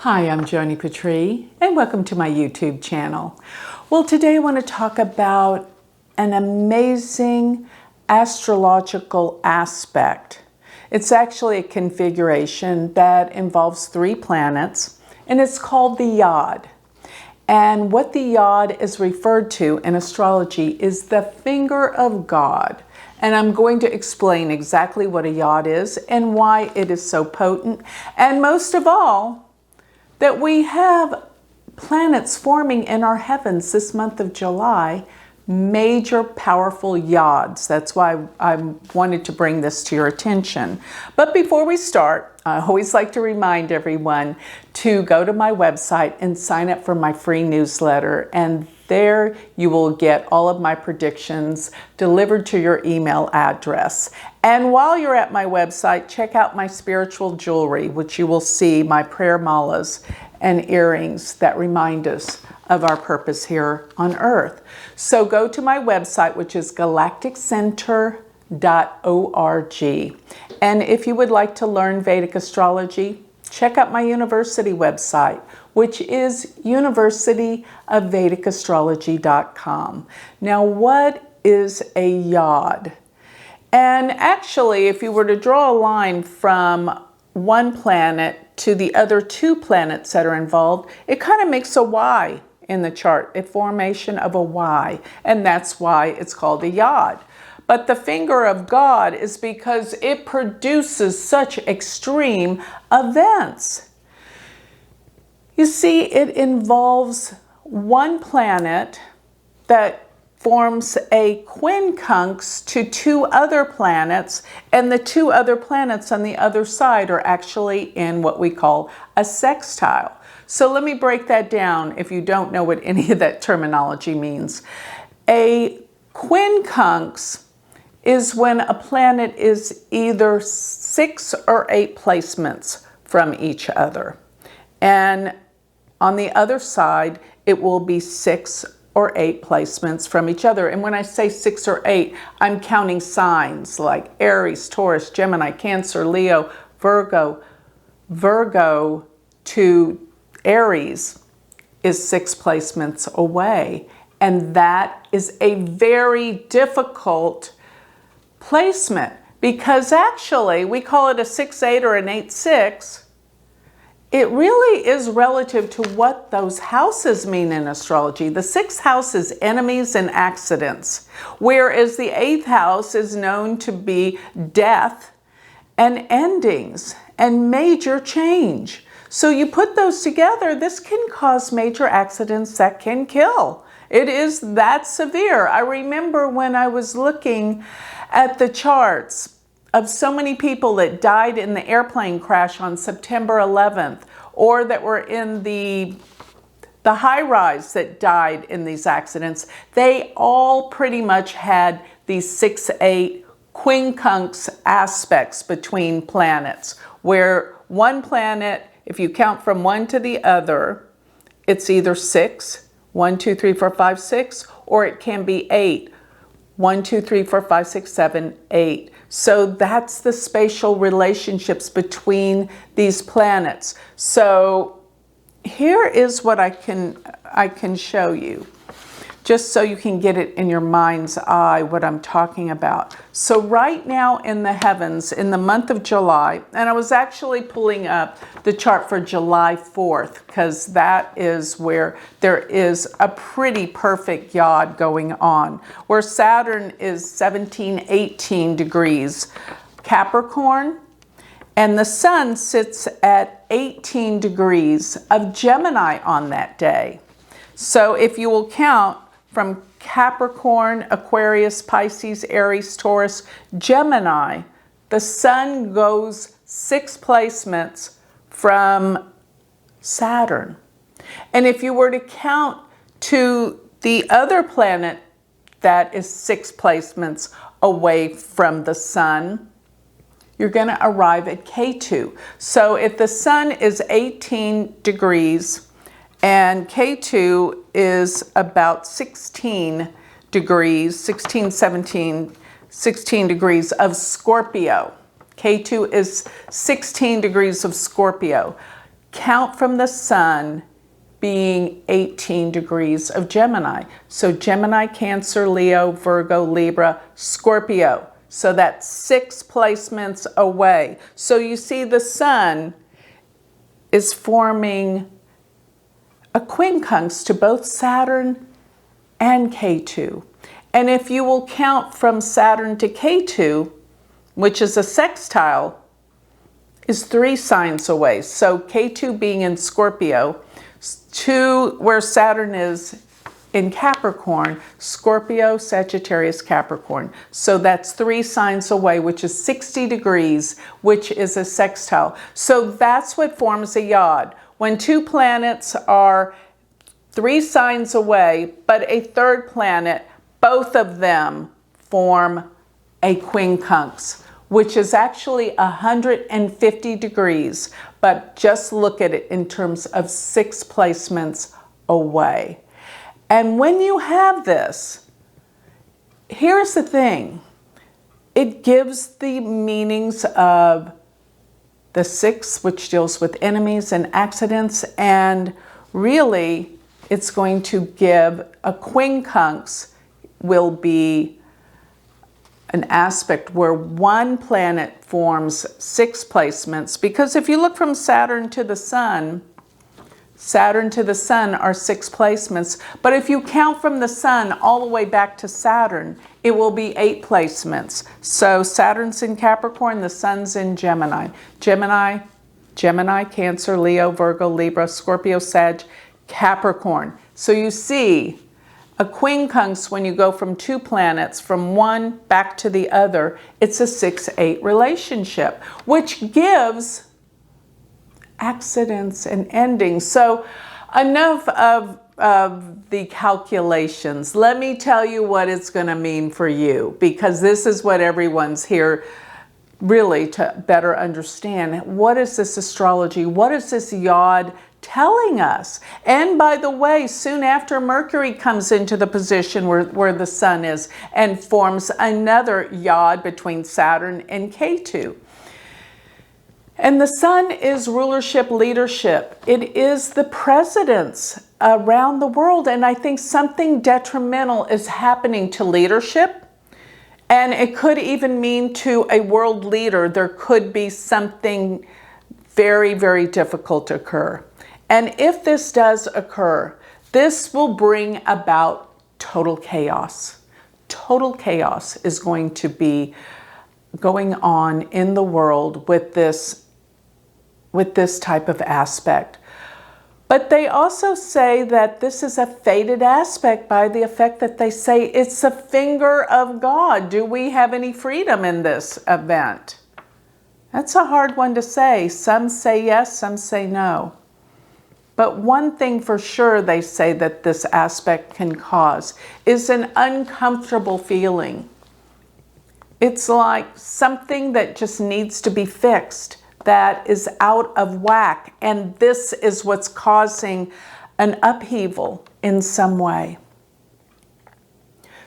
Hi, I'm Joni Patry, and welcome to my YouTube channel. Well, today I want to talk about an amazing astrological aspect. It's actually a configuration that involves 3 planets, and it's called the Yod. And what the Yod is referred to in astrology is the finger of God. And I'm going to explain exactly what a Yod is and why it is so potent. And most of all, that we have planets forming in our heavens this month of July, major powerful Yods. That's why I wanted to bring this to your attention. But before we start, I always like to remind everyone to go to my website and sign up for my free newsletter. And there you will get all of my predictions delivered to your email address. And while you're at my website, check out my spiritual jewelry, which you will see my prayer malas and earrings that remind us of our purpose here on Earth. So go to my website, which is galacticcenter.org. And if you would like to learn Vedic astrology, check out my university website, which is universityofvedicastrology.com. Now, what is a Yod? And actually, if you were to draw a line from one planet to the other 2 planets that are involved, it kind of makes a Y in the chart, a formation of a Y, and that's why it's called a Yod. But the finger of God is because it produces such extreme events. You see, it involves one planet that forms a quincunx to 2 other planets, and the 2 other planets on the other side are actually in what we call a sextile. So let me break that down if you don't know what any of that terminology means. A quincunx is when a planet is either 6 or 8 placements from each other. And on the other side, it will be 6 or 8 placements from each other. And when I say 6 or 8, I'm counting signs like Aries, Taurus, Gemini, Cancer, Leo, Virgo. Virgo to Aries is 6 placements away. And that is a very difficult placement because actually we call it a 6-8 or an 8-6. It really is relative to what those houses mean in astrology. The 6th house is enemies and accidents, whereas the 8th house is known to be death and endings and major change. So you put those together, this can cause major accidents that can kill. It is that severe. I remember when I was looking at the charts of so many people that died in the airplane crash on September 11th, or that were in the high rise that died in these accidents, they all pretty much had these 6-8 quincunx aspects between planets, where one planet, if you count from one to the other, it's either 6, 1, 2, 3, 4, 5, 6, or it can be 8, 1, 2, 3, 4, 5, 6, 7, 8. So that's the spatial relationships between these planets. So here is what I can show you, just so you can get it in your mind's eye what I'm talking about. So right now in the heavens, in the month of July, and I was actually pulling up the chart for July 4th, because that is where there is a pretty perfect Yod going on, where Saturn is 17, 18 degrees Capricorn, and the sun sits at 18 degrees of Gemini on that day. So if you will count from Capricorn, Aquarius, Pisces, Aries, Taurus, Gemini, the sun goes 6 placements from Saturn. And if you were to count to the other planet that is 6 placements away from the sun, you're going to arrive at K2. So if the sun is 18 degrees and K2 is about 16 degrees, 16, 17, 16 degrees of Scorpio. K2 is 16 degrees of Scorpio. count from the sun being 18 degrees of Gemini. So Gemini, Cancer, Leo, Virgo, Libra, Scorpio. So that's 6 placements away. So you see the sun is forming a quincunx to both Saturn and K2. And if you will count from Saturn to K2, which is a sextile, is 3 signs away. So K2 being in Scorpio, to where Saturn is in Capricorn, Scorpio, Sagittarius, Capricorn. So that's 3 signs away, which is 60 degrees, which is a sextile. So that's what forms a yod. When 2 planets are 3 signs away, but a third planet, both of them form a quincunx, which is actually 150 degrees, but just look at it in terms of 6 placements away. And when you have this, here's the thing. It gives the meanings of the 6, which deals with enemies and accidents, and really it's going to give a quincunx will be an aspect where 1 planet forms 6 placements, because if you look from Saturn to the Sun are 6 placements, but if you count from the Sun all the way back to Saturn, it will be 8 placements. So Saturn's in Capricorn, the Sun's in Gemini. Gemini, Cancer, Leo, Virgo, Libra, Scorpio, Sag, Capricorn. So you see, a quincunx, when you go from 2 planets, from one back to the other, it's a 6-8 relationship, which gives accidents and endings. So enough of the calculations. Let me tell you what it's going to mean for you, because this is what everyone's here really to better understand. What is this astrology? What is this yod telling us? And by the way, soon after, Mercury comes into the position where the Sun is and forms another yod between Saturn and K2. And the Sun is rulership, leadership. It is the presidents around the world. And I think something detrimental is happening to leadership. And it could even mean to a world leader, there could be something very, very difficult to occur. And if this does occur, this will bring about total chaos. Total chaos is going to be going on in the world with this type of aspect. But they also say that this is a fated aspect by the effect that they say it's a finger of God. Do we have any freedom in this event? That's a hard one to say. Some say yes, some say no. But one thing for sure they say that this aspect can cause is an uncomfortable feeling. It's like something that just needs to be fixed, that is out of whack, and this is what's causing an upheaval in some way.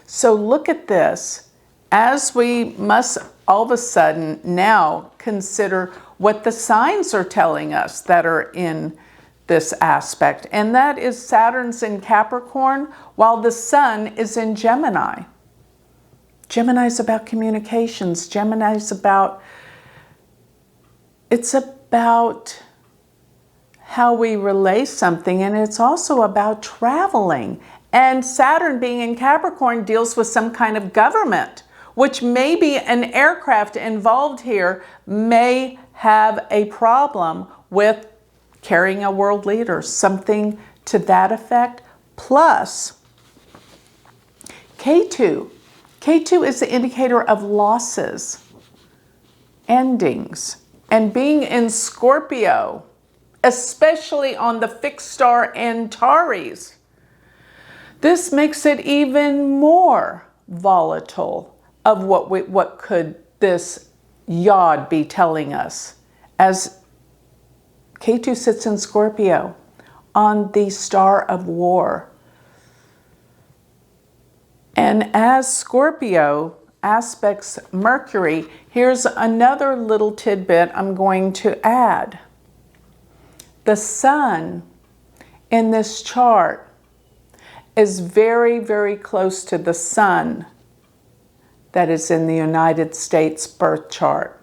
So look at this, as we must all of a sudden now consider what the signs are telling us that are in this aspect, and that is Saturn's in Capricorn while the Sun is in Gemini. Gemini's about communications. Gemini's about how we relay something, and it's also about traveling. And Saturn being in Capricorn deals with some kind of government, which maybe an aircraft involved here may have a problem with carrying a world leader, something to that effect. Plus, K2. K2 is the indicator of losses, endings. And being in Scorpio, especially on the fixed star Antares, this makes it even more volatile of what could this yod be telling us, as K2 sits in Scorpio on the star of war. And as Scorpio aspects Mercury, here's another little tidbit I'm going to add. The sun in this chart is very, very close to the sun that is in the United States birth chart,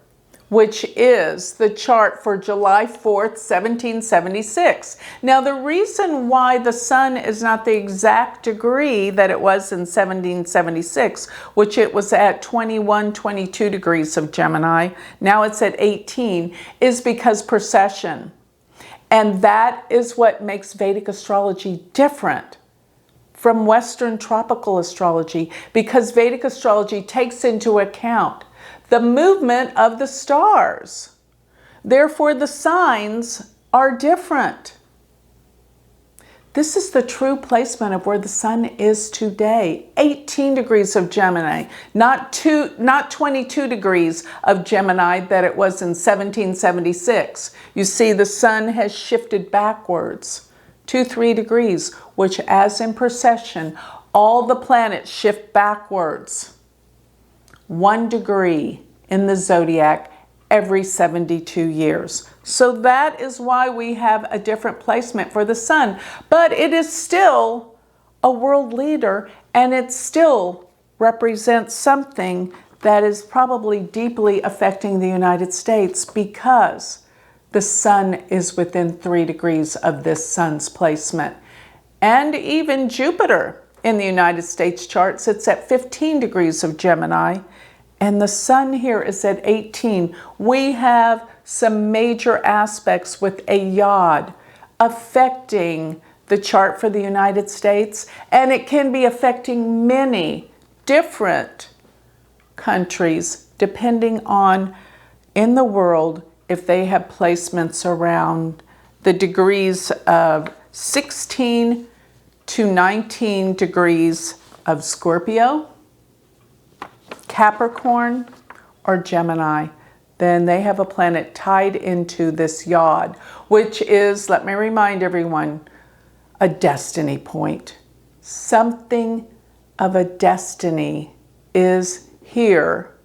which is the chart for July 4th, 1776. Now, the reason why the sun is not the exact degree that it was in 1776, which it was at 21, 22 degrees of Gemini, now it's at 18, is because precession. And that is what makes Vedic astrology different from Western tropical astrology, because Vedic astrology takes into account the movement of the stars. Therefore, the signs are different. This is the true placement of where the sun is today. 18 degrees of Gemini, not 22 degrees of Gemini that it was in 1776. You see, the sun has shifted backwards 2-3 degrees, which, as in precession, all the planets shift backwards 1 degree in the zodiac every 72 years. So that is why we have a different placement for the sun. But it is still a world leader, and it still represents something that is probably deeply affecting the United States, because the sun is within 3 degrees of this sun's placement. And even Jupiter in the United States chart sits at 15 degrees of Gemini, and the sun here is at 18. We have some major aspects with a yod affecting the chart for the United States, and it can be affecting many different countries depending on, in the world, if they have placements around the degrees of 16 to 19 degrees of Scorpio, Capricorn, or Gemini. Then they have a planet tied into this yod, which is, let me remind everyone, a destiny point. Something of a destiny is here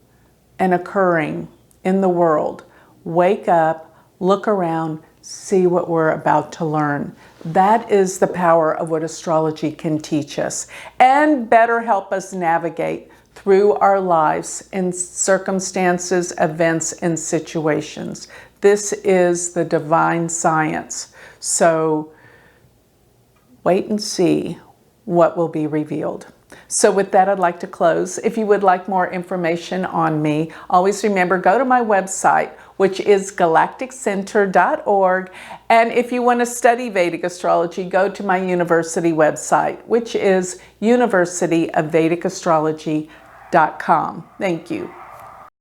and occurring in the world. Wake up, look around, see what we're about to learn. That is the power of what astrology can teach us, and better help us navigate through our lives in circumstances, events, and situations. This is the divine science. So wait and see what will be revealed. So with that, I'd like to close. If you would like more information on me, always remember, go to my website, which is galacticcenter.org. And if you want to study Vedic astrology, go to my university website, which is University of Vedic Astrology.com. Thank you.